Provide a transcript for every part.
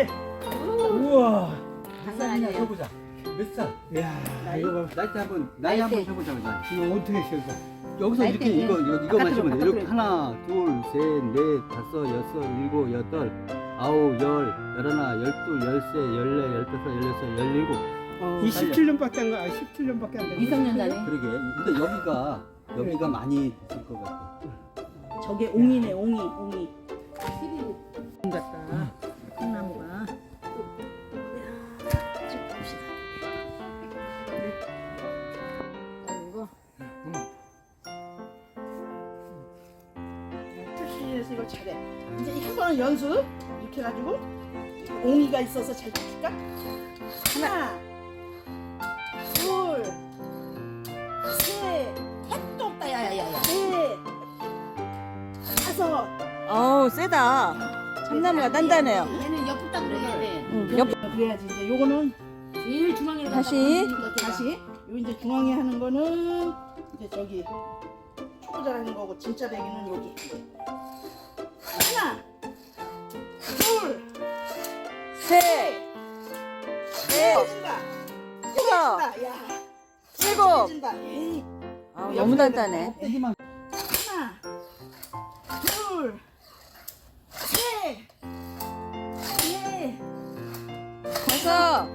개. 우와. 장난 아니에요. 해보자. 몇 살? 야, 이거 봐. 나이 한번 나이대. 해보자 그냥. 이거 어떻게 써 이거? 여기서 이렇게 나이대는 이거 마시면 돼. 이렇게 바깥으로. 하나, 둘, 셋, 넷, 다섯, 여섯, 일곱, 여덟, 아홉, 열, 열하나, 열둘, 열세, 열네, 열다섯, 열여섯, 열일곱. 27년밖에 안 가. 17년밖에 안 돼. 미성년자네. 그러게. 근데 여기가 많이 드실 것 같아. 저게 옹이네, 옹이. 같다. 콩나무가. 쭉 봅시다. 이거 출신에서 이걸 잘해. 이제 한 번은 연습 이렇게 해가지고 옹이가 있어서 잘 줄까? 하나, 둘, 셋, 택도 없다, 야야야야. 넷, 다섯. 어우 세다. 참나무가 단단해요. 얘는 옆으로 딱 그래야 돼. 응, 옆 그래야지 이제 요거는 제일 중앙에 다시. 다시 요 이제 중앙에 하는 거는 이제 저기 초보자라는 거고 진짜 배기는 여기. 하나, 둘, 셋, 넷, 진다. 여섯, 야, 일곱. 진다. 에이. 아우, 너무 단단해. 여기만 하나, 둘, 셋, 넷, 다섯,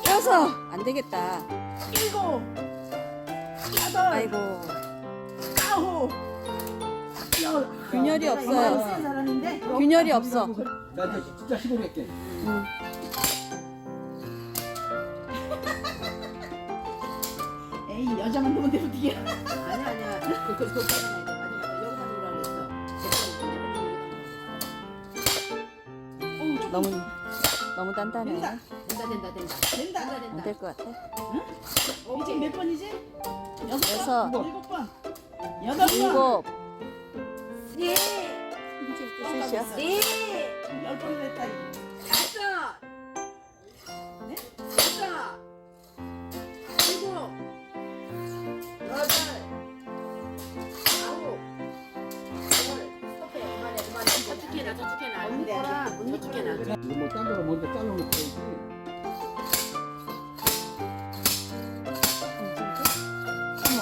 여섯. 안 되겠다. 일곱, 여덟, 아이고 아홉, 열. 균열이 내가 없어요. 이만한 센 사람인데 균열이 없어. 나 이제 진짜 시도할게. 에이 여자만 보면 돼 어떻게? 아니야. 그거 맞아. 여기다 놓으라고 했어. 너무 단단해. 된다, 된다. 된다. 안 될 것 같아. 이제 몇 번이지? 여섯, 일곱 번, 여덟 번, 일곱, 셋, 이제부터 셋이야. 넷, 열 번을 했다. 다섯. 네? 여섯. 일곱. 여덟. 아홉. 열. 스톱해. 그만해. 저축해놔. 안 돼, 안 돼. 저축해놔. 이거 뭐 딴 거로 먼저 잘라놓고.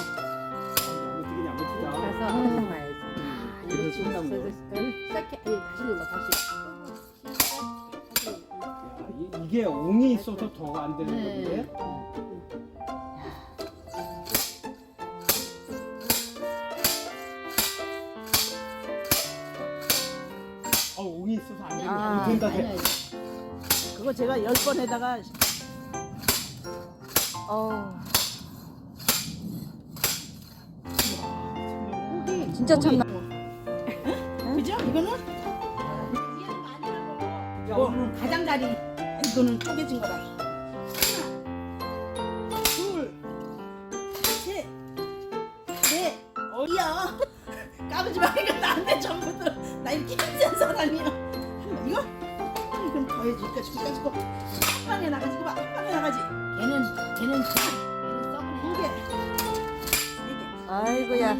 어떻게 냐 진짜. 그래서 항상 봐야지. 이거 끝나면 시작해. 다시 눌러. 다시. 이게 옹이 있어서 더 안 되는 네. 건데. 옹이 있어서 안 되는 아, 거 된다 아니야. 돼. 그거 제가 열 번에다가 어우 진짜 참나. 그죠? 이거는 야, 오늘 가장자리. 이거는 쪼개진 거다. 하나, 둘, 셋, 넷. 어디야? 까부지 마. 이거 나한테 전부터 나 이렇게 힘센 사람이야. 이거? 이건 더 해줄까? 지금 가지고 한 방에 나가지. 한 방에 나가지. 걔는 썩은 두 애. 개, 세 개. 아이고야.